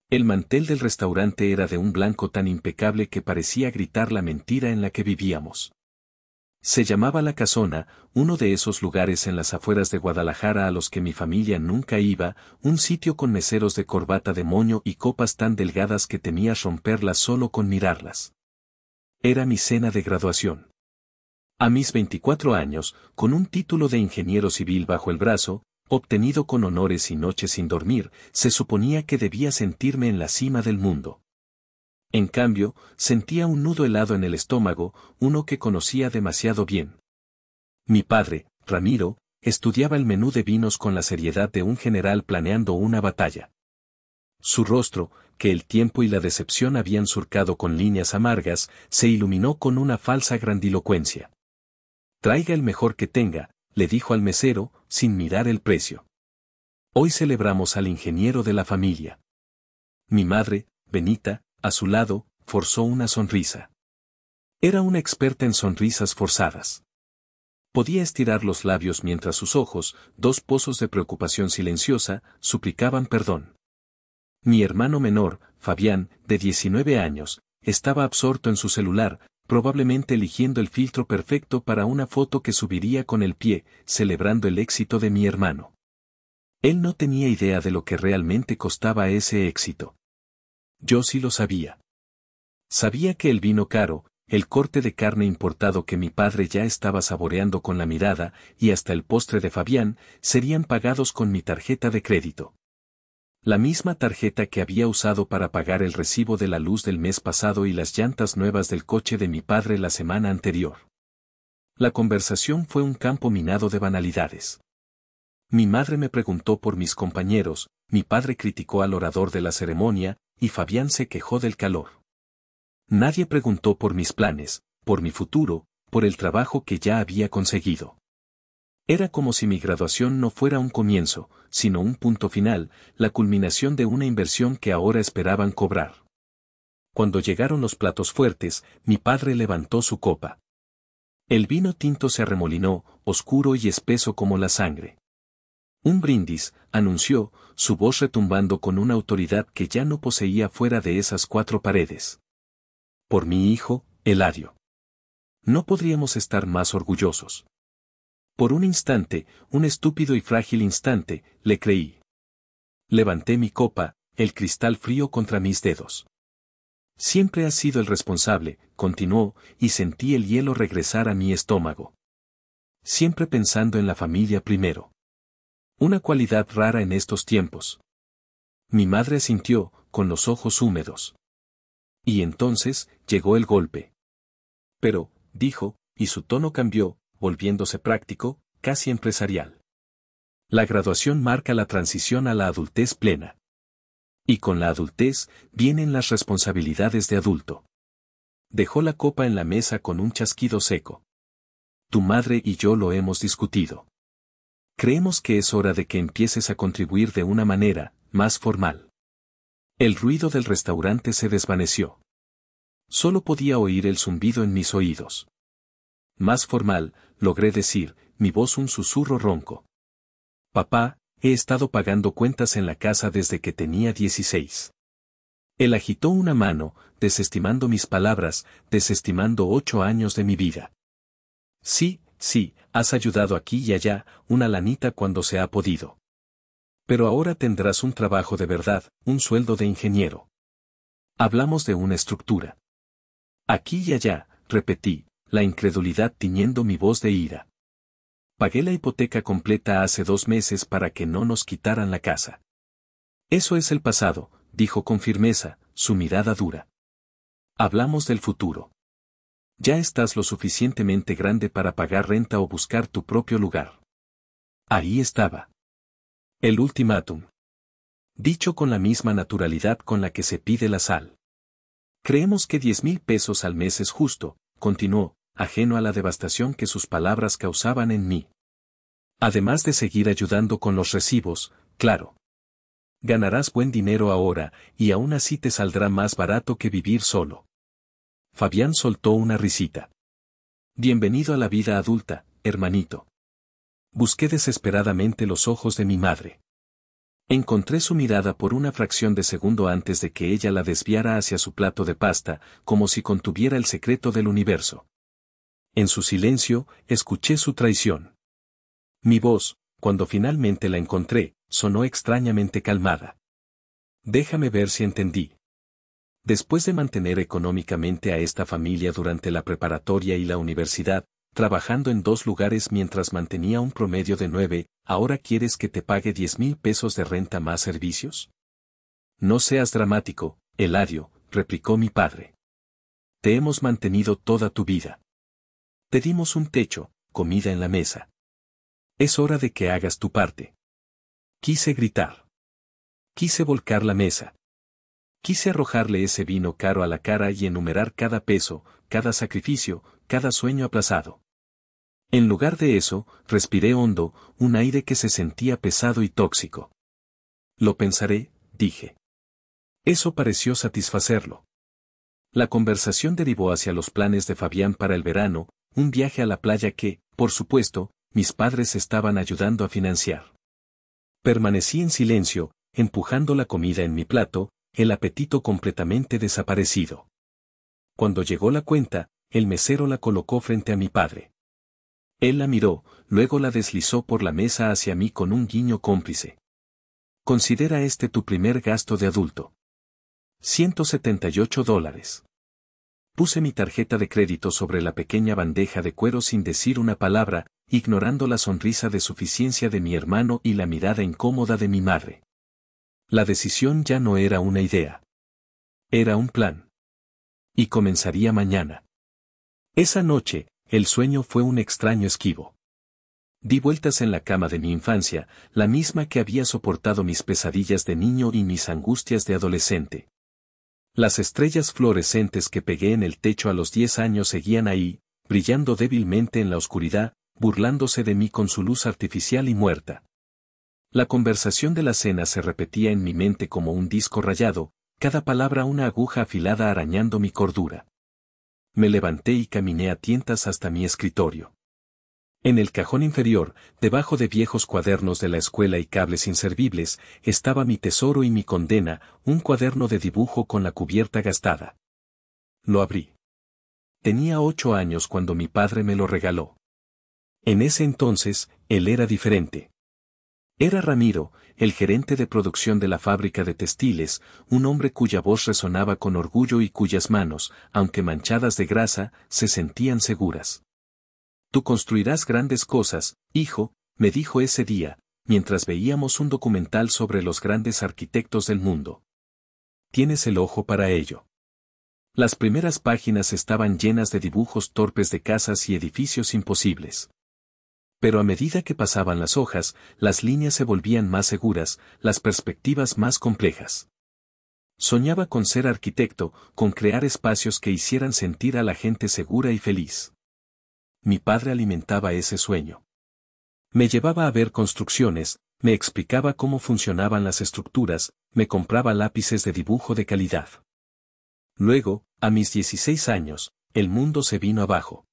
El mantel del restaurante era de un blanco tan impecable que parecía gritar la mentira en la que vivíamos. Se llamaba La Casona, uno de esos lugares en las afueras de Guadalajara a los que mi familia nunca iba, un sitio con meseros de corbata de moño y copas tan delgadas que temías romperlas solo con mirarlas. Era mi cena de graduación. A mis 24 años, con un título de ingeniero civil bajo el brazo, obtenido con honores y noches sin dormir, se suponía que debía sentirme en la cima del mundo. En cambio, sentía un nudo helado en el estómago, uno que conocía demasiado bien. Mi padre, Ramiro, estudiaba el menú de vinos con la seriedad de un general planeando una batalla. Su rostro, que el tiempo y la decepción habían surcado con líneas amargas, se iluminó con una falsa grandilocuencia. «Traiga el mejor que tenga», le dijo al mesero, sin mirar el precio. «Hoy celebramos al ingeniero de la familia». Mi madre, Benita, a su lado, forzó una sonrisa. Era una experta en sonrisas forzadas. Podía estirar los labios mientras sus ojos, dos pozos de preocupación silenciosa, suplicaban perdón. Mi hermano menor, Fabián, de 19 años, estaba absorto en su celular, probablemente eligiendo el filtro perfecto para una foto que subiría con el pie, celebrando el éxito de mi hermano. Él no tenía idea de lo que realmente costaba ese éxito. Yo sí lo sabía. Sabía que el vino caro, el corte de carne importado que mi padre ya estaba saboreando con la mirada, y hasta el postre de Fabián, serían pagados con mi tarjeta de crédito. La misma tarjeta que había usado para pagar el recibo de la luz del mes pasado y las llantas nuevas del coche de mi padre la semana anterior. La conversación fue un campo minado de banalidades. Mi madre me preguntó por mis compañeros, mi padre criticó al orador de la ceremonia, y Fabián se quejó del calor. Nadie preguntó por mis planes, por mi futuro, por el trabajo que ya había conseguido. Era como si mi graduación no fuera un comienzo, sino un punto final, la culminación de una inversión que ahora esperaban cobrar. Cuando llegaron los platos fuertes, mi padre levantó su copa. El vino tinto se arremolinó, oscuro y espeso como la sangre. Un brindis, anunció, su voz retumbando con una autoridad que ya no poseía fuera de esas cuatro paredes. Por mi hijo, Eladio. No podríamos estar más orgullosos. Por un instante, un estúpido y frágil instante, le creí. Levanté mi copa, el cristal frío contra mis dedos. Siempre has sido el responsable, continuó, y sentí el hielo regresar a mi estómago. Siempre pensando en la familia primero. Una cualidad rara en estos tiempos. Mi madre asintió, con los ojos húmedos. Y entonces, llegó el golpe. Pero, dijo, y su tono cambió, volviéndose práctico, casi empresarial. La graduación marca la transición a la adultez plena. Y con la adultez, vienen las responsabilidades de adulto. Dejó la copa en la mesa con un chasquido seco. Tu madre y yo lo hemos discutido. Creemos que es hora de que empieces a contribuir de una manera, más formal. El ruido del restaurante se desvaneció. Solo podía oír el zumbido en mis oídos. Más formal, logré decir, mi voz un susurro ronco. Papá, he estado pagando cuentas en la casa desde que tenía 16. Él agitó una mano, desestimando mis palabras, desestimando 8 años de mi vida. Sí, sí, has ayudado aquí y allá, una lanita cuando se ha podido. Pero ahora tendrás un trabajo de verdad, un sueldo de ingeniero. Hablamos de una estructura. Aquí y allá, repetí, la incredulidad tiñendo mi voz de ira. Pagué la hipoteca completa hace 2 meses para que no nos quitaran la casa. Eso es el pasado, dijo con firmeza, su mirada dura. Hablamos del futuro. Ya estás lo suficientemente grande para pagar renta o buscar tu propio lugar. Ahí estaba. El ultimátum. Dicho con la misma naturalidad con la que se pide la sal. Creemos que 10,000 pesos al mes es justo, continuó, ajeno a la devastación que sus palabras causaban en mí. Además de seguir ayudando con los recibos, claro. Ganarás buen dinero ahora, y aún así te saldrá más barato que vivir solo. Fabián soltó una risita. Bienvenido a la vida adulta, hermanito. Busqué desesperadamente los ojos de mi madre. Encontré su mirada por una fracción de segundo antes de que ella la desviara hacia su plato de pasta, como si contuviera el secreto del universo. En su silencio, escuché su traición. Mi voz, cuando finalmente la encontré, sonó extrañamente calmada. Déjame ver si entendí. Después de mantener económicamente a esta familia durante la preparatoria y la universidad, trabajando en 2 lugares mientras mantenía un promedio de 9, ¿ahora quieres que te pague 10,000 pesos de renta más servicios? No seas dramático, Eladio, replicó mi padre. Te hemos mantenido toda tu vida. Te dimos un techo, comida en la mesa. Es hora de que hagas tu parte. Quise gritar. Quise volcar la mesa. Quise arrojarle ese vino caro a la cara y enumerar cada peso, cada sacrificio, cada sueño aplazado. En lugar de eso, respiré hondo, un aire que se sentía pesado y tóxico. Lo pensaré, dije. Eso pareció satisfacerlo. La conversación derivó hacia los planes de Fabián para el verano, un viaje a la playa que, por supuesto, mis padres estaban ayudando a financiar. Permanecí en silencio, empujando la comida en mi plato, el apetito completamente desaparecido. Cuando llegó la cuenta, el mesero la colocó frente a mi padre. Él la miró, luego la deslizó por la mesa hacia mí con un guiño cómplice. Considera este tu primer gasto de adulto. $178. Puse mi tarjeta de crédito sobre la pequeña bandeja de cuero sin decir una palabra, ignorando la sonrisa de suficiencia de mi hermano y la mirada incómoda de mi madre. La decisión ya no era una idea. Era un plan. Y comenzaría mañana. Esa noche, el sueño fue un extraño esquivo. Di vueltas en la cama de mi infancia, la misma que había soportado mis pesadillas de niño y mis angustias de adolescente. Las estrellas fluorescentes que pegué en el techo a los 10 años seguían ahí, brillando débilmente en la oscuridad, burlándose de mí con su luz artificial y muerta. La conversación de la cena se repetía en mi mente como un disco rayado, cada palabra una aguja afilada arañando mi cordura. Me levanté y caminé a tientas hasta mi escritorio. En el cajón inferior, debajo de viejos cuadernos de la escuela y cables inservibles, estaba mi tesoro y mi condena, un cuaderno de dibujo con la cubierta gastada. Lo abrí. Tenía 8 años cuando mi padre me lo regaló. En ese entonces, él era diferente. Era Ramiro, el gerente de producción de la fábrica de textiles, un hombre cuya voz resonaba con orgullo y cuyas manos, aunque manchadas de grasa, se sentían seguras. Tú construirás grandes cosas, hijo, me dijo ese día, mientras veíamos un documental sobre los grandes arquitectos del mundo. Tienes el ojo para ello. Las primeras páginas estaban llenas de dibujos torpes de casas y edificios imposibles. Pero a medida que pasaban las hojas, las líneas se volvían más seguras, las perspectivas más complejas. Soñaba con ser arquitecto, con crear espacios que hicieran sentir a la gente segura y feliz. Mi padre alimentaba ese sueño. Me llevaba a ver construcciones, me explicaba cómo funcionaban las estructuras, me compraba lápices de dibujo de calidad. Luego, a mis 16 años, el mundo se vino abajo.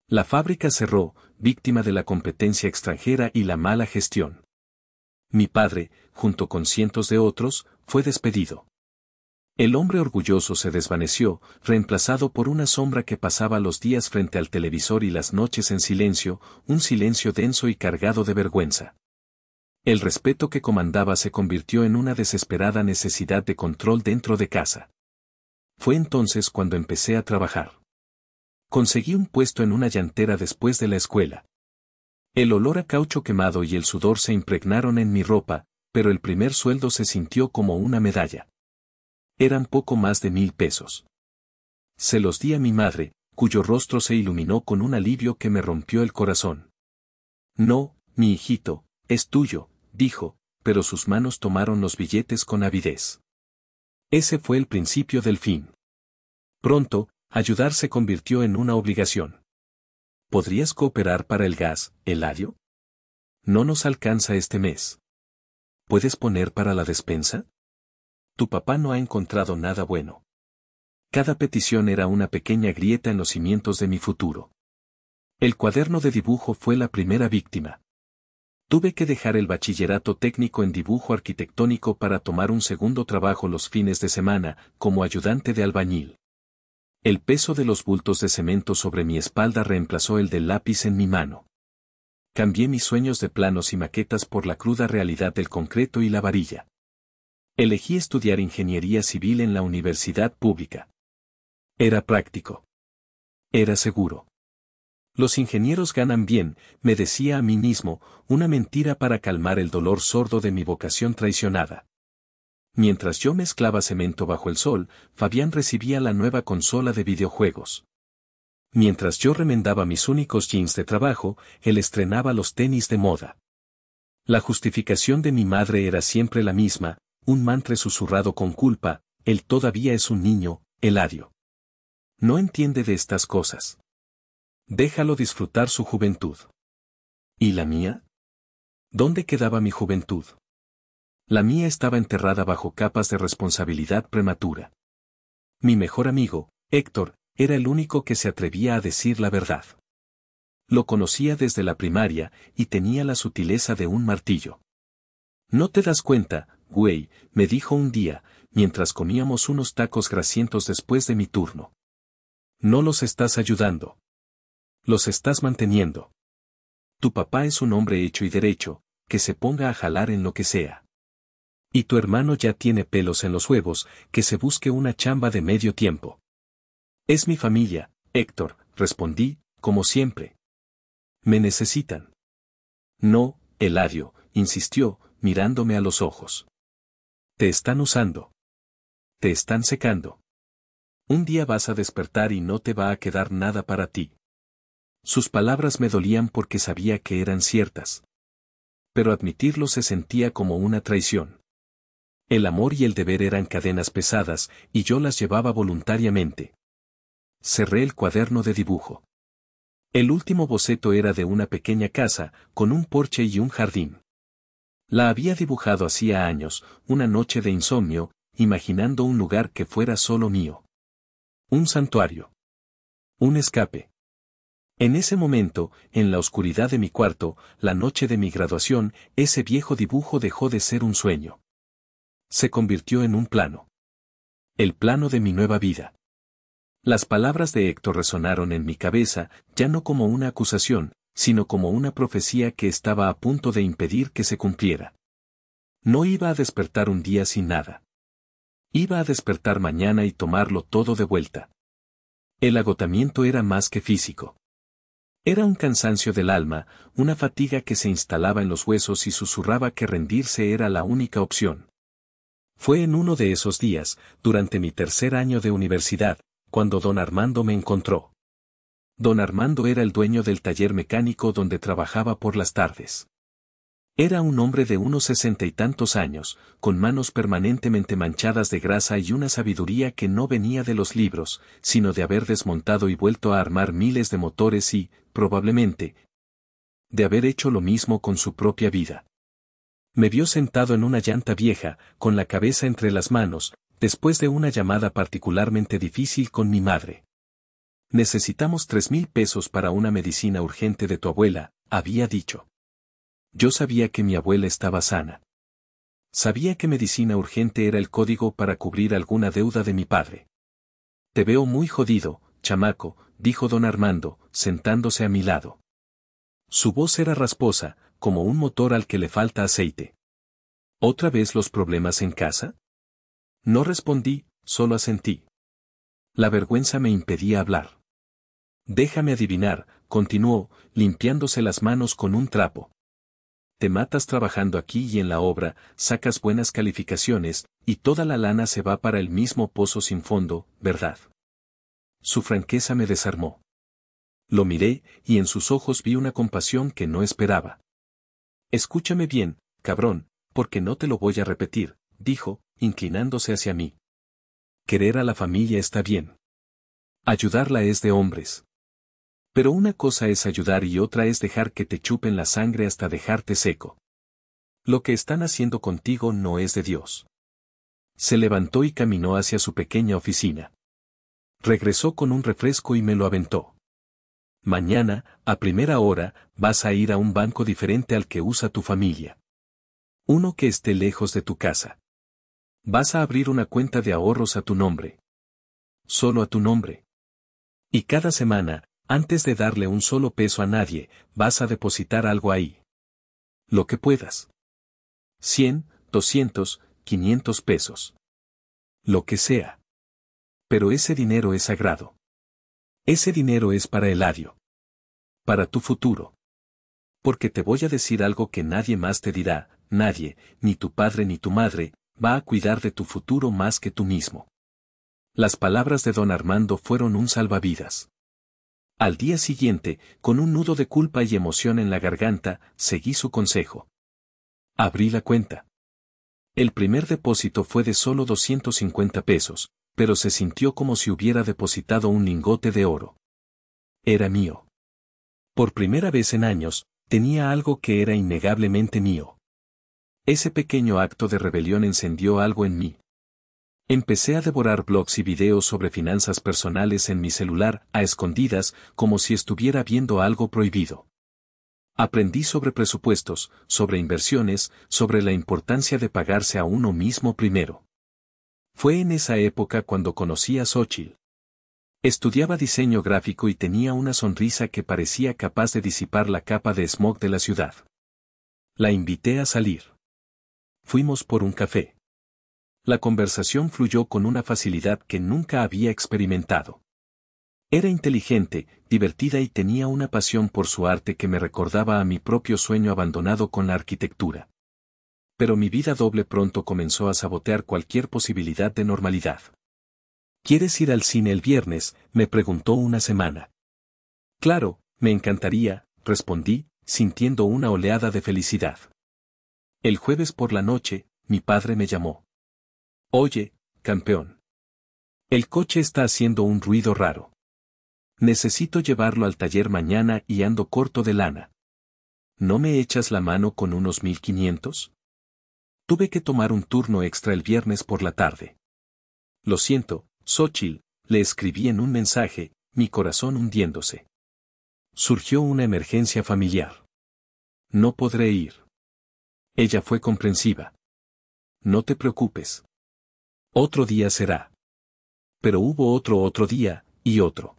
La fábrica cerró, víctima de la competencia extranjera y la mala gestión. Mi padre, junto con cientos de otros, fue despedido. El hombre orgulloso se desvaneció, reemplazado por una sombra que pasaba los días frente al televisor y las noches en silencio, un silencio denso y cargado de vergüenza. El respeto que comandaba se convirtió en una desesperada necesidad de control dentro de casa. Fue entonces cuando empecé a trabajar. Conseguí un puesto en una llantera después de la escuela. El olor a caucho quemado y el sudor se impregnaron en mi ropa, pero el primer sueldo se sintió como una medalla. Eran poco más de 1,000 pesos. Se los di a mi madre, cuyo rostro se iluminó con un alivio que me rompió el corazón. No, mi hijito, es tuyo, dijo, pero sus manos tomaron los billetes con avidez. Ese fue el principio del fin. Pronto, ayudar se convirtió en una obligación. ¿Podrías cooperar para el gas, Eladio? No nos alcanza este mes. ¿Puedes poner para la despensa? Tu papá no ha encontrado nada bueno. Cada petición era una pequeña grieta en los cimientos de mi futuro. El cuaderno de dibujo fue la primera víctima. Tuve que dejar el bachillerato técnico en dibujo arquitectónico para tomar un segundo trabajo los fines de semana, como ayudante de albañil. El peso de los bultos de cemento sobre mi espalda reemplazó el del lápiz en mi mano. Cambié mis sueños de planos y maquetas por la cruda realidad del concreto y la varilla. Elegí estudiar ingeniería civil en la universidad pública. Era práctico. Era seguro. Los ingenieros ganan bien, me decía a mí mismo, una mentira para calmar el dolor sordo de mi vocación traicionada. Mientras yo mezclaba cemento bajo el sol, Fabián recibía la nueva consola de videojuegos. Mientras yo remendaba mis únicos jeans de trabajo, él estrenaba los tenis de moda. La justificación de mi madre era siempre la misma, un mantra susurrado con culpa: él todavía es un niño, Eladio. No entiende de estas cosas. Déjalo disfrutar su juventud. ¿Y la mía? ¿Dónde quedaba mi juventud? La mía estaba enterrada bajo capas de responsabilidad prematura. Mi mejor amigo, Héctor, era el único que se atrevía a decir la verdad. Lo conocía desde la primaria y tenía la sutileza de un martillo. No te das cuenta, güey, me dijo un día, mientras comíamos unos tacos grasientos después de mi turno. No los estás ayudando. Los estás manteniendo. Tu papá es un hombre hecho y derecho, que se ponga a jalar en lo que sea. Y tu hermano ya tiene pelos en los huevos, que se busque una chamba de medio tiempo. Es mi familia, Héctor, respondí, como siempre. Me necesitan. No, Eladio, insistió, mirándome a los ojos. Te están usando. Te están secando. Un día vas a despertar y no te va a quedar nada para ti. Sus palabras me dolían porque sabía que eran ciertas. Pero admitirlo se sentía como una traición. El amor y el deber eran cadenas pesadas, y yo las llevaba voluntariamente. Cerré el cuaderno de dibujo. El último boceto era de una pequeña casa, con un porche y un jardín. La había dibujado hacía años, una noche de insomnio, imaginando un lugar que fuera solo mío. Un santuario. Un escape. En ese momento, en la oscuridad de mi cuarto, la noche de mi graduación, ese viejo dibujo dejó de ser un sueño. Se convirtió en un plano. El plano de mi nueva vida. Las palabras de Héctor resonaron en mi cabeza, ya no como una acusación, sino como una profecía que estaba a punto de impedir que se cumpliera. No iba a despertar un día sin nada. Iba a despertar mañana y tomarlo todo de vuelta. El agotamiento era más que físico. Era un cansancio del alma, una fatiga que se instalaba en los huesos y susurraba que rendirse era la única opción. Fue en uno de esos días, durante mi tercer año de universidad, cuando don Armando me encontró. Don Armando era el dueño del taller mecánico donde trabajaba por las tardes. Era un hombre de unos 60 y tantos años, con manos permanentemente manchadas de grasa y una sabiduría que no venía de los libros, sino de haber desmontado y vuelto a armar miles de motores y, probablemente, de haber hecho lo mismo con su propia vida. Me vio sentado en una llanta vieja, con la cabeza entre las manos, después de una llamada particularmente difícil con mi madre. Necesitamos 3,000 pesos para una medicina urgente de tu abuela, había dicho. Yo sabía que mi abuela estaba sana. Sabía que medicina urgente era el código para cubrir alguna deuda de mi padre. Te veo muy jodido, chamaco, dijo don Armando, sentándose a mi lado. Su voz era rasposa, como un motor al que le falta aceite. ¿Otra vez los problemas en casa? No respondí, solo asentí. La vergüenza me impedía hablar. Déjame adivinar, continuó, limpiándose las manos con un trapo. Te matas trabajando aquí y en la obra, sacas buenas calificaciones, y toda la lana se va para el mismo pozo sin fondo, ¿verdad? Su franqueza me desarmó. Lo miré, y en sus ojos vi una compasión que no esperaba. Escúchame bien, cabrón, porque no te lo voy a repetir, dijo, inclinándose hacia mí. Querer a la familia está bien. Ayudarla es de hombres. Pero una cosa es ayudar y otra es dejar que te chupen la sangre hasta dejarte seco. Lo que están haciendo contigo no es de Dios. Se levantó y caminó hacia su pequeña oficina. Regresó con un refresco y me lo aventó. Mañana, a primera hora, vas a ir a un banco diferente al que usa tu familia. Uno que esté lejos de tu casa. Vas a abrir una cuenta de ahorros a tu nombre. Solo a tu nombre. Y cada semana, antes de darle un solo peso a nadie, vas a depositar algo ahí. Lo que puedas. 100, 200, 500 pesos. Lo que sea. Pero ese dinero es sagrado. Ese dinero es para Eladio. Para tu futuro. Porque te voy a decir algo que nadie más te dirá, nadie, ni tu padre ni tu madre, va a cuidar de tu futuro más que tú mismo. Las palabras de don Armando fueron un salvavidas. Al día siguiente, con un nudo de culpa y emoción en la garganta, seguí su consejo. Abrí la cuenta. El primer depósito fue de solo 250 pesos, pero se sintió como si hubiera depositado un lingote de oro. Era mío. Por primera vez en años, tenía algo que era innegablemente mío. Ese pequeño acto de rebelión encendió algo en mí. Empecé a devorar blogs y videos sobre finanzas personales en mi celular, a escondidas, como si estuviera viendo algo prohibido. Aprendí sobre presupuestos, sobre inversiones, sobre la importancia de pagarse a uno mismo primero. Fue en esa época cuando conocí a Xóchitl. Estudiaba diseño gráfico y tenía una sonrisa que parecía capaz de disipar la capa de smog de la ciudad. La invité a salir. Fuimos por un café. La conversación fluyó con una facilidad que nunca había experimentado. Era inteligente, divertida y tenía una pasión por su arte que me recordaba a mi propio sueño abandonado con la arquitectura. Pero mi vida doble pronto comenzó a sabotear cualquier posibilidad de normalidad. ¿Quieres ir al cine el viernes?, me preguntó una semana. Claro, me encantaría, respondí, sintiendo una oleada de felicidad. El jueves por la noche, mi padre me llamó. Oye, campeón. El coche está haciendo un ruido raro. Necesito llevarlo al taller mañana y ando corto de lana. ¿No me echas la mano con unos 1500? Tuve que tomar un turno extra el viernes por la tarde. Lo siento, Xóchitl, le escribí en un mensaje, mi corazón hundiéndose. Surgió una emergencia familiar. No podré ir. Ella fue comprensiva. No te preocupes. Otro día será. Pero hubo otro día, y otro.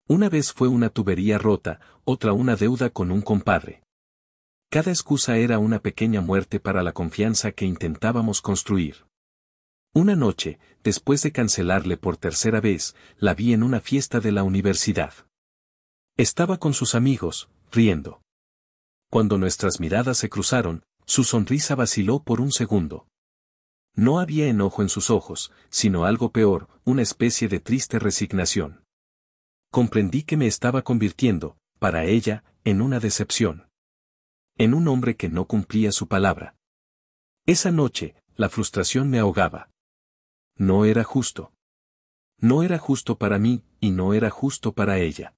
Una vez fue una tubería rota, otra una deuda con un compadre. Cada excusa era una pequeña muerte para la confianza que intentábamos construir. Una noche, después de cancelarle por tercera vez, la vi en una fiesta de la universidad. Estaba con sus amigos, riendo. Cuando nuestras miradas se cruzaron, su sonrisa vaciló por un segundo. No había enojo en sus ojos, sino algo peor, una especie de triste resignación. Comprendí que me estaba convirtiendo, para ella, en una decepción. En un hombre que no cumplía su palabra. Esa noche, la frustración me ahogaba. No era justo. No era justo para mí, y no era justo para ella.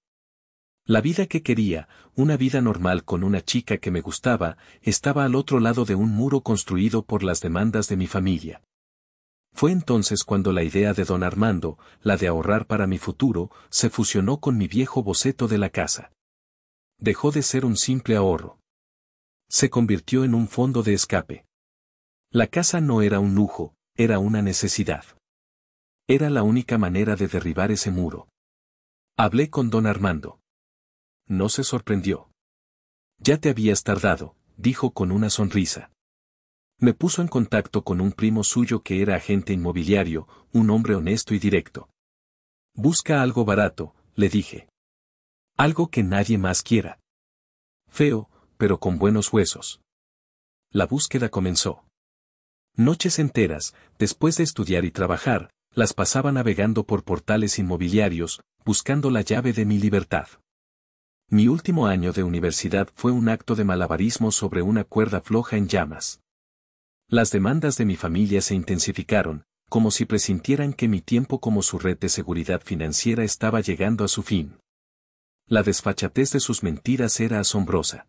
La vida que quería, una vida normal con una chica que me gustaba, estaba al otro lado de un muro construido por las demandas de mi familia. Fue entonces cuando la idea de don Armando, la de ahorrar para mi futuro, se fusionó con mi viejo boceto de la casa. Dejó de ser un simple ahorro. Se convirtió en un fondo de escape. La casa no era un lujo, era una necesidad. Era la única manera de derribar ese muro. Hablé con don Armando. No se sorprendió. Ya te habías tardado, dijo con una sonrisa. Me puso en contacto con un primo suyo que era agente inmobiliario, un hombre honesto y directo. Busca algo barato, le dije. Algo que nadie más quiera. Feo, pero con buenos huesos. La búsqueda comenzó. Noches enteras, después de estudiar y trabajar, las pasaba navegando por portales inmobiliarios, buscando la llave de mi libertad. Mi último año de universidad fue un acto de malabarismo sobre una cuerda floja en llamas. Las demandas de mi familia se intensificaron, como si presintieran que mi tiempo como su red de seguridad financiera estaba llegando a su fin. La desfachatez de sus mentiras era asombrosa.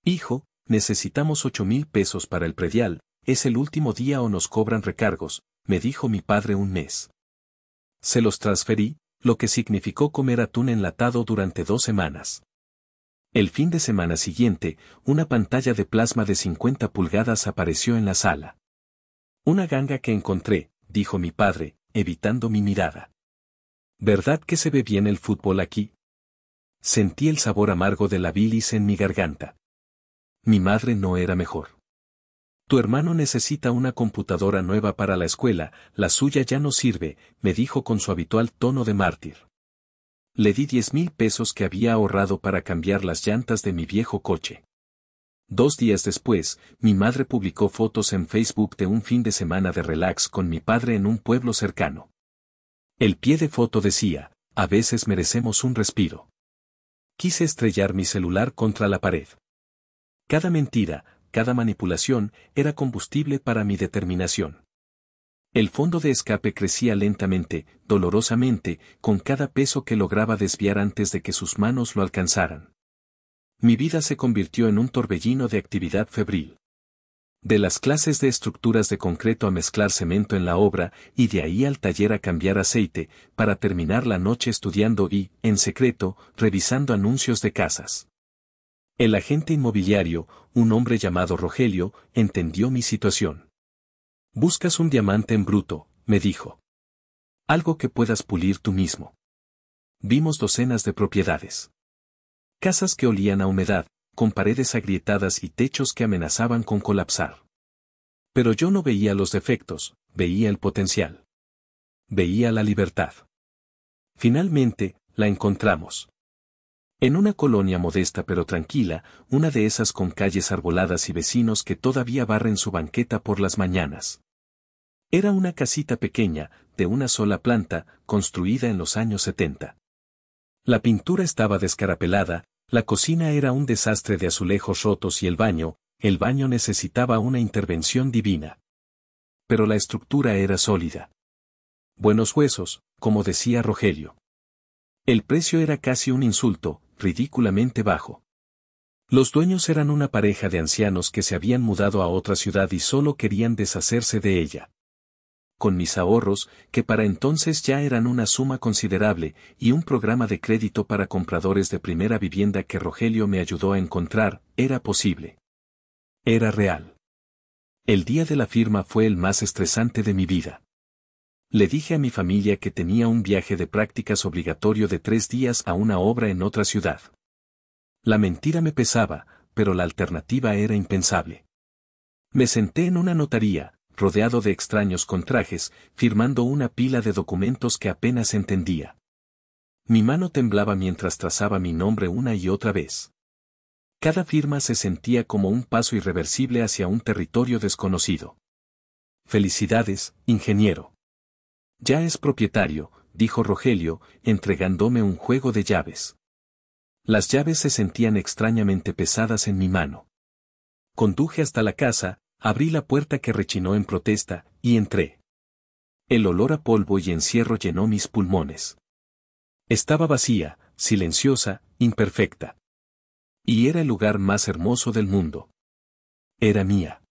Hijo, necesitamos 8,000 pesos para el predial, es el último día o nos cobran recargos, me dijo mi padre un mes. Se los transferí, lo que significó comer atún enlatado durante 2 semanas. El fin de semana siguiente, una pantalla de plasma de 50 pulgadas apareció en la sala. Una ganga que encontré, dijo mi padre, evitando mi mirada. ¿Verdad que se ve bien el fútbol aquí? Sentí el sabor amargo de la bilis en mi garganta. Mi madre no era mejor. Tu hermano necesita una computadora nueva para la escuela, la suya ya no sirve, me dijo con su habitual tono de mártir. Le di 10,000 pesos que había ahorrado para cambiar las llantas de mi viejo coche. 2 días después, mi madre publicó fotos en Facebook de un fin de semana de relax con mi padre en un pueblo cercano. El pie de foto decía, a veces merecemos un respiro. Quise estrellar mi celular contra la pared. Cada mentira, cada manipulación, era combustible para mi determinación. El fondo de escape crecía lentamente, dolorosamente, con cada peso que lograba desviar antes de que sus manos lo alcanzaran. Mi vida se convirtió en un torbellino de actividad febril. De las clases de estructuras de concreto a mezclar cemento en la obra, y de ahí al taller a cambiar aceite, para terminar la noche estudiando y, en secreto, revisando anuncios de casas. El agente inmobiliario, un hombre llamado Rogelio, entendió mi situación. Buscas un diamante en bruto, me dijo. Algo que puedas pulir tú mismo. Vimos docenas de propiedades. Casas que olían a humedad, con paredes agrietadas y techos que amenazaban con colapsar. Pero yo no veía los defectos, veía el potencial. Veía la libertad. Finalmente, la encontramos. En una colonia modesta pero tranquila, una de esas con calles arboladas y vecinos que todavía barren su banqueta por las mañanas. Era una casita pequeña, de una sola planta, construida en los años 70. La pintura estaba descarapelada, la cocina era un desastre de azulejos rotos y el baño necesitaba una intervención divina. Pero la estructura era sólida. Buenos huesos, como decía Rogelio. El precio era casi un insulto, ridículamente bajo. Los dueños eran una pareja de ancianos que se habían mudado a otra ciudad y solo querían deshacerse de ella. Con mis ahorros, que para entonces ya eran una suma considerable, y un programa de crédito para compradores de primera vivienda que Rogelio me ayudó a encontrar, era posible. Era real. El día de la firma fue el más estresante de mi vida. Le dije a mi familia que tenía un viaje de prácticas obligatorio de 3 días a una obra en otra ciudad. La mentira me pesaba, pero la alternativa era impensable. Me senté en una notaría, rodeado de extraños con trajes, firmando una pila de documentos que apenas entendía. Mi mano temblaba mientras trazaba mi nombre una y otra vez. Cada firma se sentía como un paso irreversible hacia un territorio desconocido. Felicidades, ingeniero. Ya es propietario, dijo Rogelio, entregándome un juego de llaves. Las llaves se sentían extrañamente pesadas en mi mano. Conduje hasta la casa, abrí la puerta que rechinó en protesta, y entré. El olor a polvo y encierro llenó mis pulmones. Estaba vacía, silenciosa, imperfecta. Y era el lugar más hermoso del mundo. Era mía.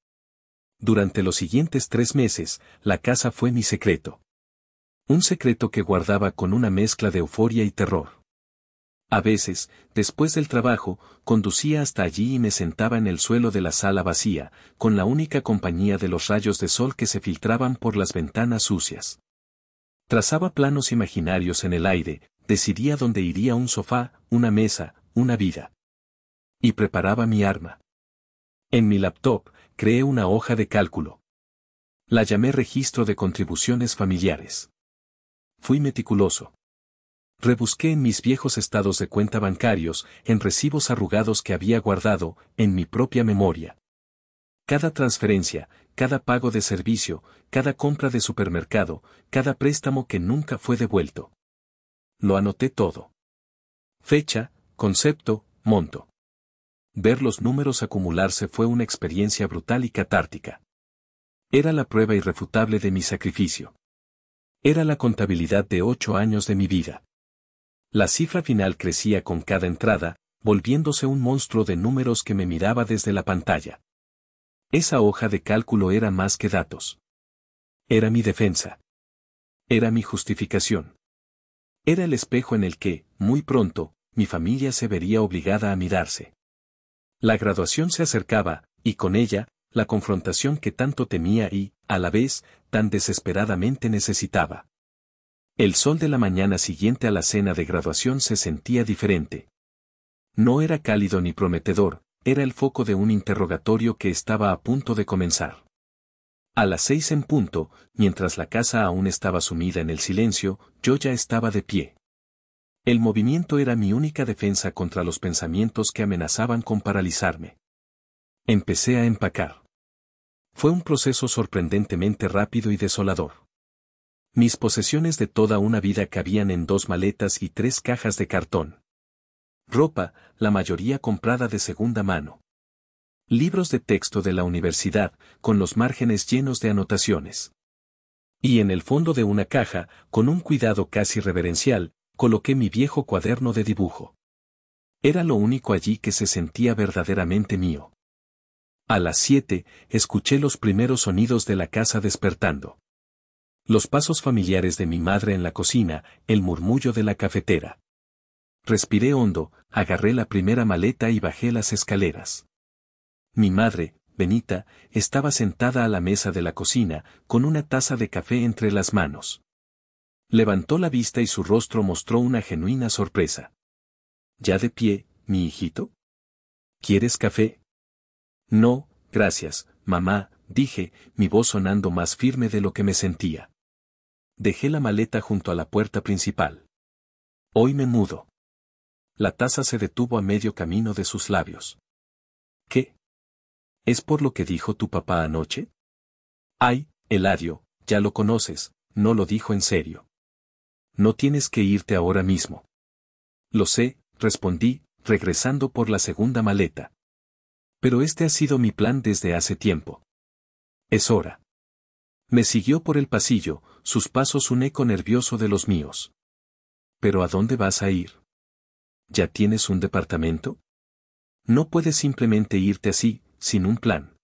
Durante los siguientes 3 meses, la casa fue mi secreto. Un secreto que guardaba con una mezcla de euforia y terror. A veces, después del trabajo, conducía hasta allí y me sentaba en el suelo de la sala vacía, con la única compañía de los rayos de sol que se filtraban por las ventanas sucias. Trazaba planos imaginarios en el aire, decidía dónde iría un sofá, una mesa, una vida. Y preparaba mi arma. En mi laptop, creé una hoja de cálculo. La llamé Registro de Contribuciones Familiares. Fui meticuloso. Rebusqué en mis viejos estados de cuenta bancarios, en recibos arrugados que había guardado, en mi propia memoria. Cada transferencia, cada pago de servicio, cada compra de supermercado, cada préstamo que nunca fue devuelto. Lo anoté todo. Fecha, concepto, monto. Ver los números acumularse fue una experiencia brutal y catártica. Era la prueba irrefutable de mi sacrificio. Era la contabilidad de 8 años de mi vida. La cifra final crecía con cada entrada, volviéndose un monstruo de números que me miraba desde la pantalla. Esa hoja de cálculo era más que datos. Era mi defensa. Era mi justificación. Era el espejo en el que, muy pronto, mi familia se vería obligada a mirarse. La graduación se acercaba, y con ella, la confrontación que tanto temía y, a la vez, tan desesperadamente necesitaba. El sol de la mañana siguiente a la cena de graduación se sentía diferente. No era cálido ni prometedor, era el foco de un interrogatorio que estaba a punto de comenzar. A las 6 en punto, mientras la casa aún estaba sumida en el silencio, yo ya estaba de pie. El movimiento era mi única defensa contra los pensamientos que amenazaban con paralizarme. Empecé a empacar. Fue un proceso sorprendentemente rápido y desolador. Mis posesiones de toda una vida cabían en 2 maletas y 3 cajas de cartón. Ropa, la mayoría comprada de segunda mano. Libros de texto de la universidad, con los márgenes llenos de anotaciones. Y en el fondo de una caja, con un cuidado casi reverencial, coloqué mi viejo cuaderno de dibujo. Era lo único allí que se sentía verdaderamente mío. A las 7, escuché los primeros sonidos de la casa despertando. Los pasos familiares de mi madre en la cocina, el murmullo de la cafetera. Respiré hondo, agarré la primera maleta y bajé las escaleras. Mi madre, Benita, estaba sentada a la mesa de la cocina, con una taza de café entre las manos. Levantó la vista y su rostro mostró una genuina sorpresa. ¿Ya de pie, mi hijito? ¿Quieres café? No, gracias, mamá, dije, mi voz sonando más firme de lo que me sentía. Dejé la maleta junto a la puerta principal. Hoy me mudo. La taza se detuvo a medio camino de sus labios. ¿Qué? ¿Es por lo que dijo tu papá anoche? Ay, Eladio, ya lo conoces, no lo dijo en serio. No tienes que irte ahora mismo. Lo sé, respondí, regresando por la segunda maleta. Pero este ha sido mi plan desde hace tiempo. Es hora. Me siguió por el pasillo, sus pasos un eco nervioso de los míos. ¿Pero a dónde vas a ir? ¿Ya tienes un departamento? No puedes simplemente irte así, sin un plan.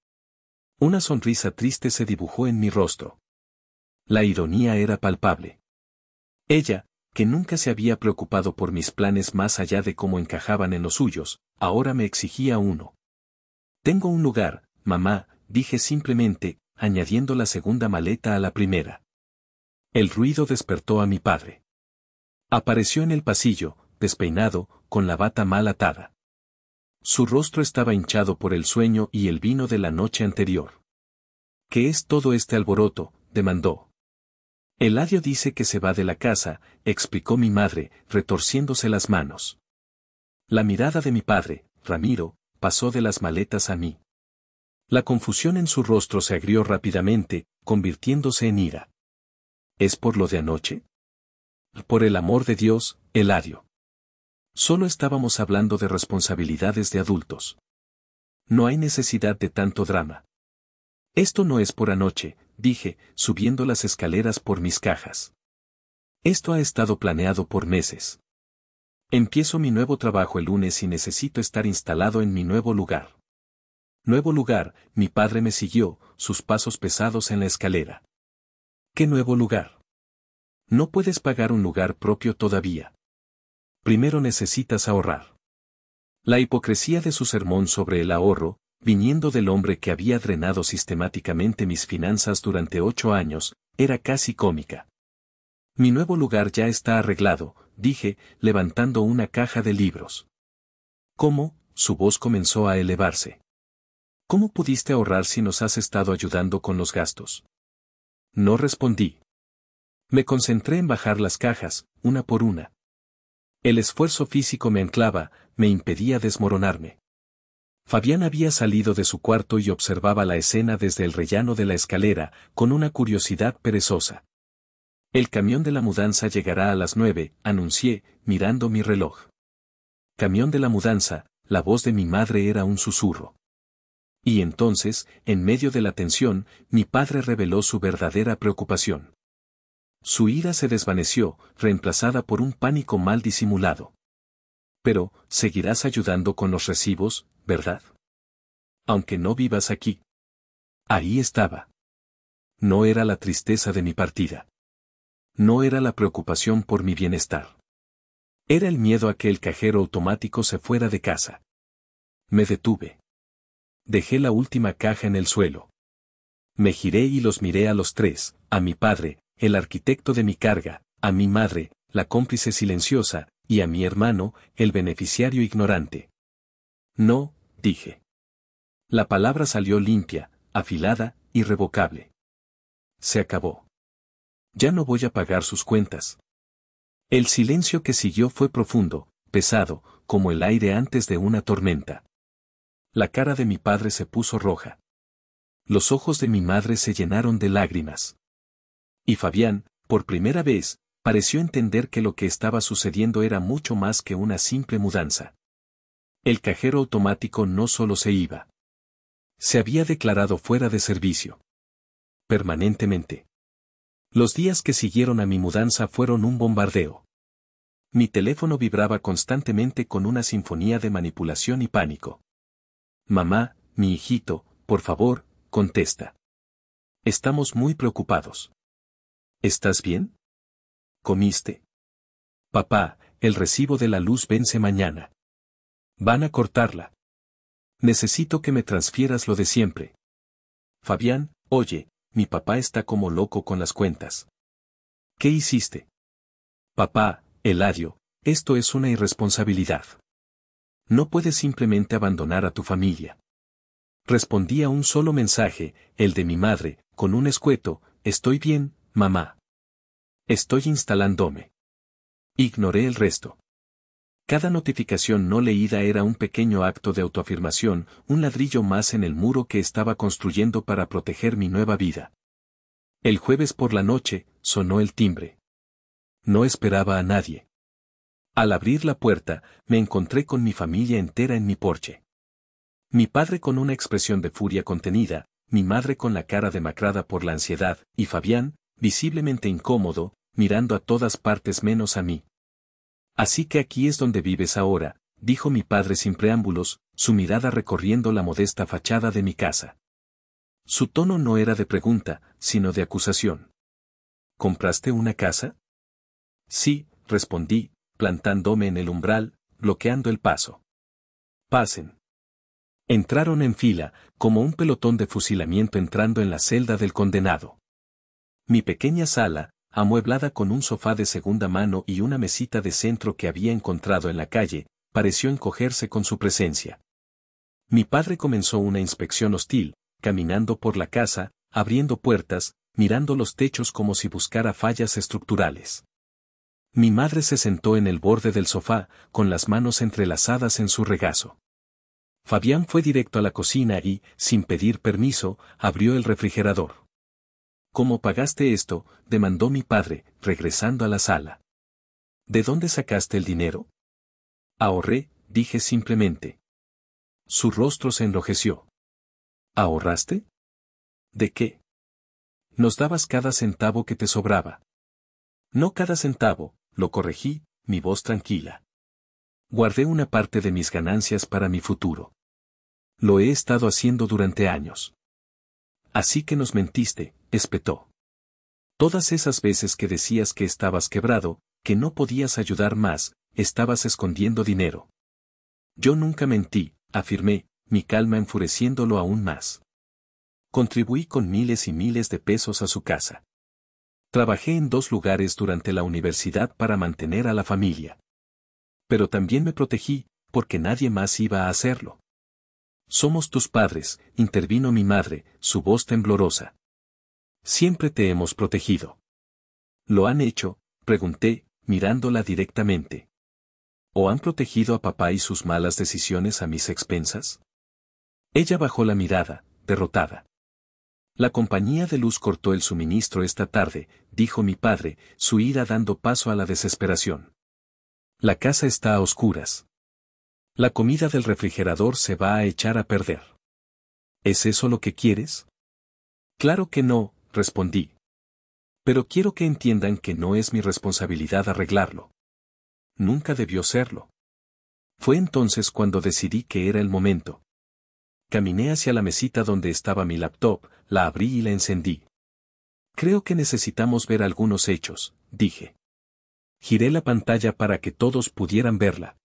Una sonrisa triste se dibujó en mi rostro. La ironía era palpable. Ella, que nunca se había preocupado por mis planes más allá de cómo encajaban en los suyos, ahora me exigía uno. Tengo un lugar, mamá, dije simplemente, añadiendo la segunda maleta a la primera. El ruido despertó a mi padre. Apareció en el pasillo, despeinado, con la bata mal atada. Su rostro estaba hinchado por el sueño y el vino de la noche anterior. ¿Qué es todo este alboroto?, demandó. Eladio dice que se va de la casa, explicó mi madre, retorciéndose las manos. La mirada de mi padre, Ramiro, pasó de las maletas a mí. La confusión en su rostro se agrió rápidamente, convirtiéndose en ira. ¿Es por lo de anoche? Por el amor de Dios, Eladio. Solo estábamos hablando de responsabilidades de adultos. No hay necesidad de tanto drama. Esto no es por anoche, dije, subiendo las escaleras por mis cajas. Esto ha estado planeado por meses. Empiezo mi nuevo trabajo el lunes y necesito estar instalado en mi nuevo lugar. Nuevo lugar, mi padre me siguió, sus pasos pesados en la escalera. ¿Qué nuevo lugar? No puedes pagar un lugar propio todavía. Primero necesitas ahorrar. La hipocresía de su sermón sobre el ahorro, viniendo del hombre que había drenado sistemáticamente mis finanzas durante 8 años, era casi cómica. Mi nuevo lugar ya está arreglado, dije, levantando una caja de libros. ¿Cómo? Su voz comenzó a elevarse. ¿Cómo pudiste ahorrar si nos has estado ayudando con los gastos? No respondí. Me concentré en bajar las cajas, una por una. El esfuerzo físico me anclaba, me impedía desmoronarme. Fabián había salido de su cuarto y observaba la escena desde el rellano de la escalera, con una curiosidad perezosa. El camión de la mudanza llegará a las 9, anuncié, mirando mi reloj. Camión de la mudanza, la voz de mi madre era un susurro. Y entonces, en medio de la tensión, mi padre reveló su verdadera preocupación. Su ira se desvaneció, reemplazada por un pánico mal disimulado. Pero, seguirás ayudando con los recibos, ¿verdad? Aunque no vivas aquí. Ahí estaba. No era la tristeza de mi partida. No era la preocupación por mi bienestar. Era el miedo a que el cajero automático se fuera de casa. Me detuve. Dejé la última caja en el suelo. Me giré y los miré a los tres, a mi padre, el arquitecto de mi carga, a mi madre, la cómplice silenciosa, y a mi hermano, el beneficiario ignorante. No, dije. La palabra salió limpia, afilada, irrevocable. Se acabó. Ya no voy a pagar sus cuentas. El silencio que siguió fue profundo, pesado, como el aire antes de una tormenta. La cara de mi padre se puso roja. Los ojos de mi madre se llenaron de lágrimas. Y Fabián, por primera vez, pareció entender que lo que estaba sucediendo era mucho más que una simple mudanza. El cajero automático no solo se iba. Se había declarado fuera de servicio. Permanentemente. Los días que siguieron a mi mudanza fueron un bombardeo. Mi teléfono vibraba constantemente con una sinfonía de manipulación y pánico. Mamá, mi hijito, por favor, contesta. Estamos muy preocupados. ¿Estás bien? ¿Comiste? Papá, el recibo de la luz vence mañana. Van a cortarla. Necesito que me transfieras lo de siempre. Fabián, oye, mi papá está como loco con las cuentas. ¿Qué hiciste? Papá, Eladio, esto es una irresponsabilidad. No puedes simplemente abandonar a tu familia. Respondí a un solo mensaje, el de mi madre, con un escueto, estoy bien, mamá. Estoy instalándome. Ignoré el resto. Cada notificación no leída era un pequeño acto de autoafirmación, un ladrillo más en el muro que estaba construyendo para proteger mi nueva vida. El jueves por la noche, sonó el timbre. No esperaba a nadie. Al abrir la puerta, me encontré con mi familia entera en mi porche. Mi padre con una expresión de furia contenida, mi madre con la cara demacrada por la ansiedad, y Fabián, visiblemente incómodo, mirando a todas partes menos a mí. Así que aquí es donde vives ahora, dijo mi padre sin preámbulos, su mirada recorriendo la modesta fachada de mi casa. Su tono no era de pregunta, sino de acusación. ¿Compraste una casa? Sí, respondí, plantándome en el umbral, bloqueando el paso. Pasen. Entraron en fila, como un pelotón de fusilamiento entrando en la celda del condenado. Mi pequeña sala, amueblada con un sofá de segunda mano y una mesita de centro que había encontrado en la calle, pareció encogerse con su presencia. Mi padre comenzó una inspección hostil, caminando por la casa, abriendo puertas, mirando los techos como si buscara fallas estructurales. Mi madre se sentó en el borde del sofá, con las manos entrelazadas en su regazo. Fabián fue directo a la cocina y, sin pedir permiso, abrió el refrigerador. ¿Cómo pagaste esto?, demandó mi padre, regresando a la sala. ¿De dónde sacaste el dinero? Ahorré, dije simplemente. Su rostro se enrojeció. ¿Ahorraste? ¿De qué? Nos dabas cada centavo que te sobraba. No cada centavo, lo corregí, mi voz tranquila. Guardé una parte de mis ganancias para mi futuro. Lo he estado haciendo durante años. Así que nos mentiste, espetó. Todas esas veces que decías que estabas quebrado, que no podías ayudar más, estabas escondiendo dinero. Yo nunca mentí, afirmé, mi calma enfureciéndolo aún más. Contribuí con miles y miles de pesos a su casa. Trabajé en 2 lugares durante la universidad para mantener a la familia. Pero también me protegí, porque nadie más iba a hacerlo. Somos tus padres, intervino mi madre, su voz temblorosa. Siempre te hemos protegido. ¿Lo han hecho?, pregunté, mirándola directamente. ¿O han protegido a papá y sus malas decisiones a mis expensas? Ella bajó la mirada, derrotada. La compañía de luz cortó el suministro esta tarde, dijo mi padre, su ira dando paso a la desesperación. La casa está a oscuras. La comida del refrigerador se va a echar a perder. ¿Es eso lo que quieres? Claro que no, respondí. Pero quiero que entiendan que no es mi responsabilidad arreglarlo. Nunca debió serlo. Fue entonces cuando decidí que era el momento. Caminé hacia la mesita donde estaba mi laptop, la abrí y la encendí. Creo que necesitamos ver algunos hechos, dije. Giré la pantalla para que todos pudieran verla.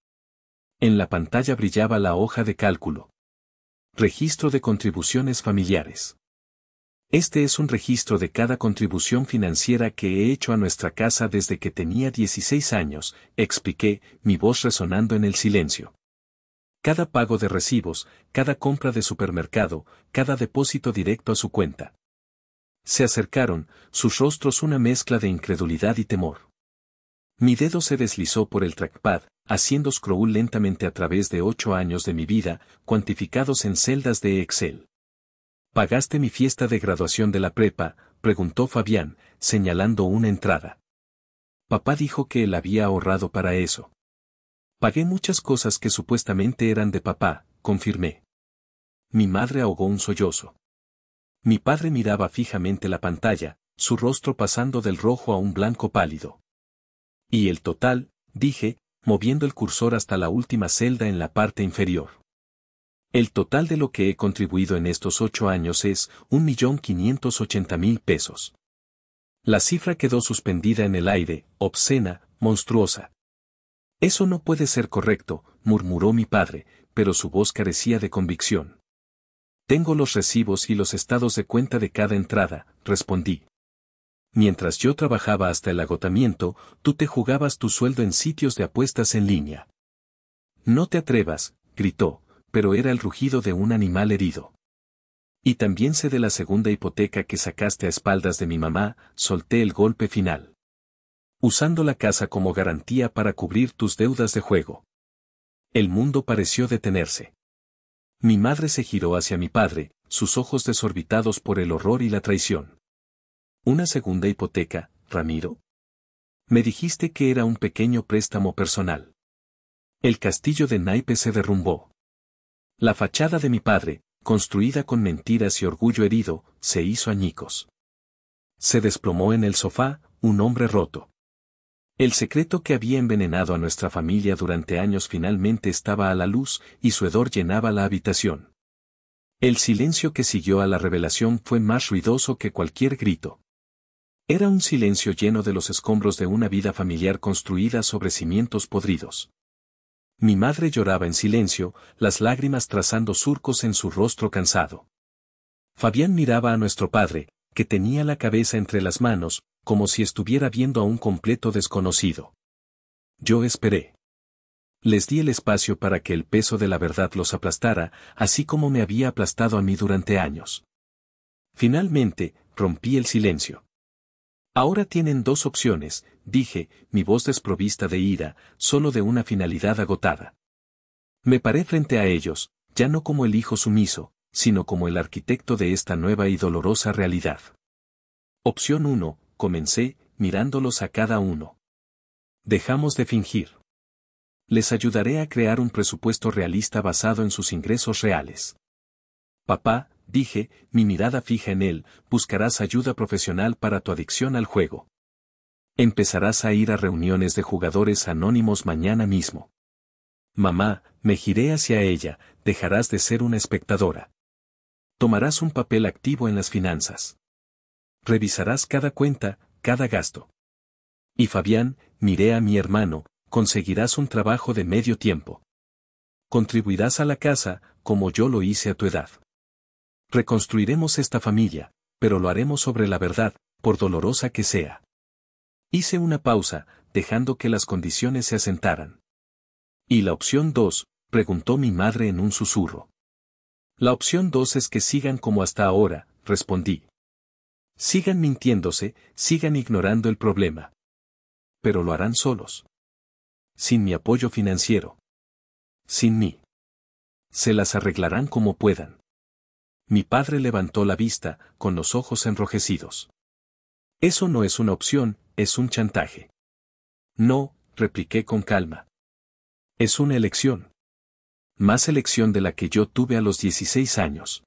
En la pantalla brillaba la hoja de cálculo. Registro de contribuciones familiares. Este es un registro de cada contribución financiera que he hecho a nuestra casa desde que tenía 16 años, expliqué, mi voz resonando en el silencio. Cada pago de recibos, cada compra de supermercado, cada depósito directo a su cuenta. Se acercaron, sus rostros una mezcla de incredulidad y temor. Mi dedo se deslizó por el trackpad, haciendo scroll lentamente a través de 8 años de mi vida, cuantificados en celdas de Excel. ¿Pagaste mi fiesta de graduación de la prepa?, preguntó Fabián, señalando una entrada. Papá dijo que él había ahorrado para eso. Pagué muchas cosas que supuestamente eran de papá, confirmé. Mi madre ahogó un sollozo. Mi padre miraba fijamente la pantalla, su rostro pasando del rojo a un blanco pálido. Y el total, dije, moviendo el cursor hasta la última celda en la parte inferior. El total de lo que he contribuido en estos 8 años es 1.580.000 pesos. La cifra quedó suspendida en el aire, obscena, monstruosa. Eso no puede ser correcto, murmuró mi padre, pero su voz carecía de convicción. Tengo los recibos y los estados de cuenta de cada entrada, respondí. Mientras yo trabajaba hasta el agotamiento, tú te jugabas tu sueldo en sitios de apuestas en línea. No te atrevas, gritó, pero era el rugido de un animal herido. Y también sé de la segunda hipoteca que sacaste a espaldas de mi mamá, solté el golpe final. Usando la casa como garantía para cubrir tus deudas de juego. El mundo pareció detenerse. Mi madre se giró hacia mi padre, sus ojos desorbitados por el horror y la traición. ¿Una segunda hipoteca, Ramiro? Me dijiste que era un pequeño préstamo personal. El castillo de naipes se derrumbó. La fachada de mi padre, construida con mentiras y orgullo herido, se hizo añicos. Se desplomó en el sofá, un hombre roto. El secreto que había envenenado a nuestra familia durante años finalmente estaba a la luz, y su hedor llenaba la habitación. El silencio que siguió a la revelación fue más ruidoso que cualquier grito. Era un silencio lleno de los escombros de una vida familiar construida sobre cimientos podridos. Mi madre lloraba en silencio, las lágrimas trazando surcos en su rostro cansado. Fabián miraba a nuestro padre, que tenía la cabeza entre las manos, como si estuviera viendo a un completo desconocido. Yo esperé. Les di el espacio para que el peso de la verdad los aplastara, así como me había aplastado a mí durante años. Finalmente, rompí el silencio. Ahora tienen 2 opciones, dije, mi voz desprovista de ira, solo de una finalidad agotada. Me paré frente a ellos, ya no como el hijo sumiso, sino como el arquitecto de esta nueva y dolorosa realidad. Opción 1, comencé, mirándolos a cada uno. Dejamos de fingir. Les ayudaré a crear un presupuesto realista basado en sus ingresos reales. Papá, dije, mi mirada fija en él, buscarás ayuda profesional para tu adicción al juego. Empezarás a ir a reuniones de jugadores anónimos mañana mismo. Mamá, me giré hacia ella, dejarás de ser una espectadora. Tomarás un papel activo en las finanzas. Revisarás cada cuenta, cada gasto. Y Fabián, miré a mi hermano, conseguirás un trabajo de medio tiempo. Contribuirás a la casa, como yo lo hice a tu edad. Reconstruiremos esta familia, pero lo haremos sobre la verdad, por dolorosa que sea. Hice una pausa, dejando que las condiciones se asentaran. ¿Y la opción 2? Preguntó mi madre en un susurro. La opción 2 es que sigan como hasta ahora, respondí. Sigan mintiéndose, sigan ignorando el problema. Pero lo harán solos. Sin mi apoyo financiero. Sin mí. Se las arreglarán como puedan. Mi padre levantó la vista, con los ojos enrojecidos. Eso no es una opción, es un chantaje. No, repliqué con calma. Es una elección. Más elección de la que yo tuve a los 16 años.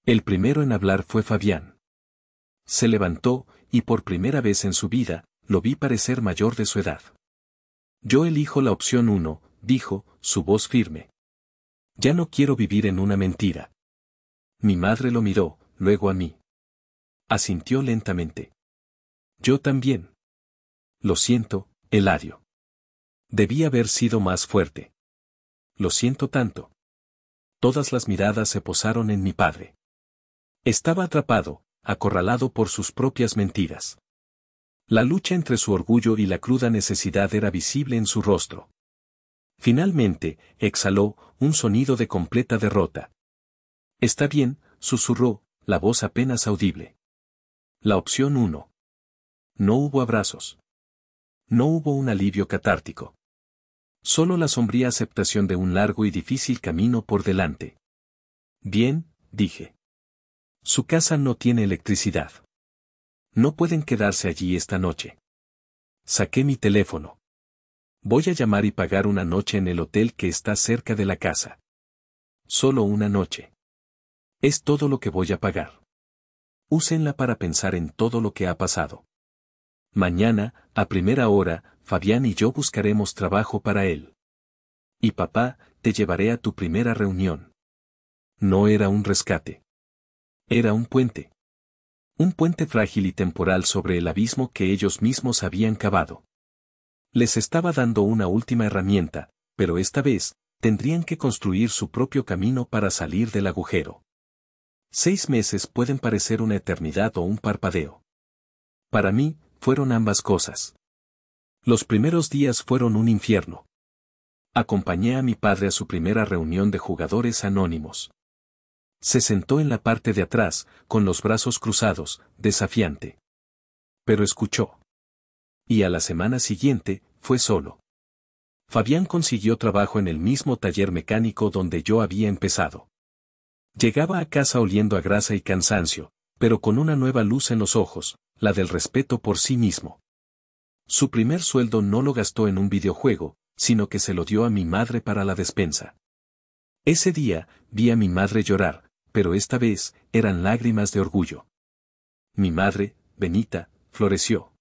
El primero en hablar fue Fabián. Se levantó, y por primera vez en su vida, lo vi parecer mayor de su edad. Yo elijo la opción 1, dijo, su voz firme. Ya no quiero vivir en una mentira. Mi madre lo miró, luego a mí. Asintió lentamente. Yo también. Lo siento, Eladio. Debí haber sido más fuerte. Lo siento tanto. Todas las miradas se posaron en mi padre. Estaba atrapado, acorralado por sus propias mentiras. La lucha entre su orgullo y la cruda necesidad era visible en su rostro. Finalmente, exhaló un sonido de completa derrota. Está bien, susurró, la voz apenas audible. La opción 1. No hubo abrazos. No hubo un alivio catártico. Solo la sombría aceptación de un largo y difícil camino por delante. Bien, dije. Su casa no tiene electricidad. No pueden quedarse allí esta noche. Saqué mi teléfono. Voy a llamar y pagar una noche en el hotel que está cerca de la casa. Solo una noche. Es todo lo que voy a pagar. Úsenla para pensar en todo lo que ha pasado. Mañana, a primera hora, Fabián y yo buscaremos trabajo para él. Y papá, te llevaré a tu primera reunión. No era un rescate. Era un puente. Un puente frágil y temporal sobre el abismo que ellos mismos habían cavado. Les estaba dando una última herramienta, pero esta vez, tendrían que construir su propio camino para salir del agujero. 6 meses pueden parecer una eternidad o un parpadeo. Para mí, fueron ambas cosas. Los primeros días fueron un infierno. Acompañé a mi padre a su primera reunión de jugadores anónimos. Se sentó en la parte de atrás, con los brazos cruzados, desafiante. Pero escuchó. Y a la semana siguiente, fue solo. Fabián consiguió trabajo en el mismo taller mecánico donde yo había empezado. Llegaba a casa oliendo a grasa y cansancio, pero con una nueva luz en los ojos, la del respeto por sí mismo. Su primer sueldo no lo gastó en un videojuego, sino que se lo dio a mi madre para la despensa. Ese día, vi a mi madre llorar, pero esta vez, eran lágrimas de orgullo. Mi madre, Benita, floreció.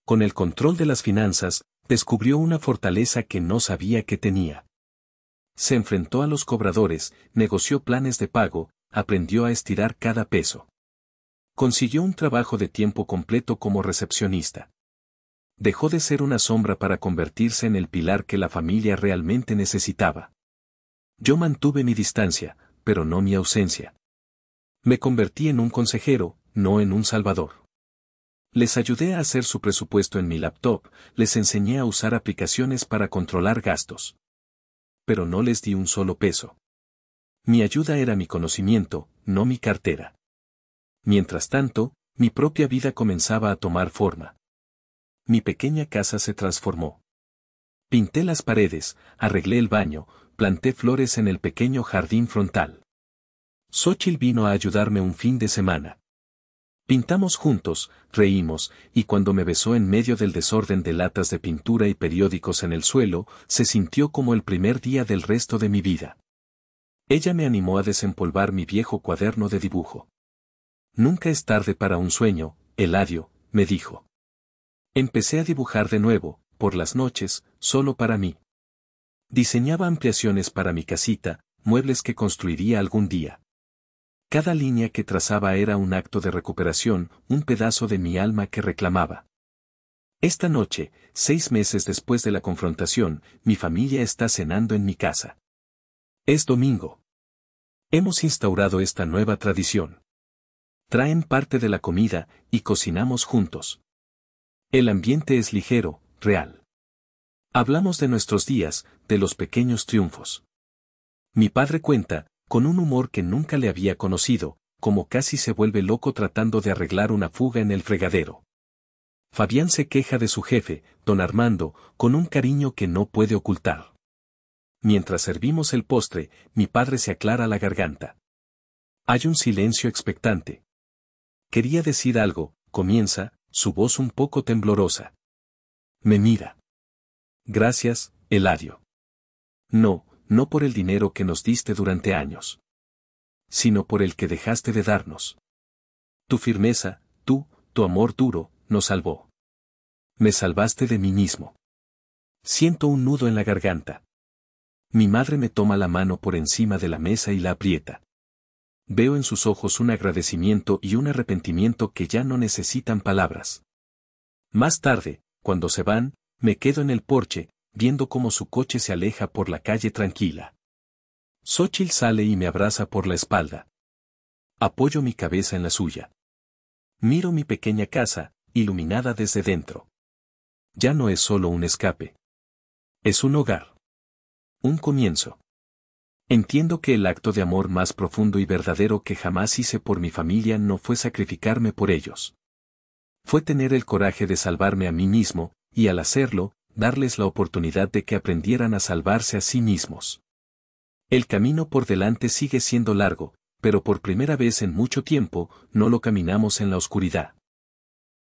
Con el control de las finanzas, descubrió una fortaleza que no sabía que tenía. Se enfrentó a los cobradores, negoció planes de pago, aprendió a estirar cada peso. Consiguió un trabajo de tiempo completo como recepcionista. Dejó de ser una sombra para convertirse en el pilar que la familia realmente necesitaba. Yo mantuve mi distancia, pero no mi ausencia. Me convertí en un consejero, no en un salvador. Les ayudé a hacer su presupuesto en mi laptop, les enseñé a usar aplicaciones para controlar gastos. Pero no les di un solo peso. Mi ayuda era mi conocimiento, no mi cartera. Mientras tanto, mi propia vida comenzaba a tomar forma. Mi pequeña casa se transformó. Pinté las paredes, arreglé el baño, planté flores en el pequeño jardín frontal. Xóchitl vino a ayudarme un fin de semana. Pintamos juntos, reímos, y cuando me besó en medio del desorden de latas de pintura y periódicos en el suelo, se sintió como el primer día del resto de mi vida. Ella me animó a desempolvar mi viejo cuaderno de dibujo. Nunca es tarde para un sueño, Eladio, me dijo. Empecé a dibujar de nuevo, por las noches, solo para mí. Diseñaba ampliaciones para mi casita, muebles que construiría algún día. Cada línea que trazaba era un acto de recuperación, un pedazo de mi alma que reclamaba. Esta noche, 6 meses después de la confrontación, mi familia está cenando en mi casa. Es domingo. Hemos instaurado esta nueva tradición. Traen parte de la comida, y cocinamos juntos. El ambiente es ligero, real. Hablamos de nuestros días, de los pequeños triunfos. Mi padre cuenta, con un humor que nunca le había conocido, como casi se vuelve loco tratando de arreglar una fuga en el fregadero. Fabián se queja de su jefe, don Armando, con un cariño que no puede ocultar. Mientras servimos el postre, mi padre se aclara la garganta. Hay un silencio expectante. Quería decir algo, comienza, su voz un poco temblorosa. Me mira. Gracias, Eladio. No por el dinero que nos diste durante años. Sino por el que dejaste de darnos. Tu firmeza, tu amor duro, nos salvó. Me salvaste de mí mismo. Siento un nudo en la garganta. Mi madre me toma la mano por encima de la mesa y la aprieta. Veo en sus ojos un agradecimiento y un arrepentimiento que ya no necesitan palabras. Más tarde, Cuando se van, me quedo en el porche, viendo cómo su coche se aleja por la calle tranquila. Xóchitl sale y me abraza por la espalda. Apoyo mi cabeza en la suya. Miro mi pequeña casa, iluminada desde dentro. Ya no es solo un escape. Es un hogar. Un comienzo. Entiendo que el acto de amor más profundo y verdadero que jamás hice por mi familia no fue sacrificarme por ellos. Fue tener el coraje de salvarme a mí mismo, y al hacerlo, darles la oportunidad de que aprendieran a salvarse a sí mismos. El camino por delante sigue siendo largo, pero por primera vez en mucho tiempo, no lo caminamos en la oscuridad.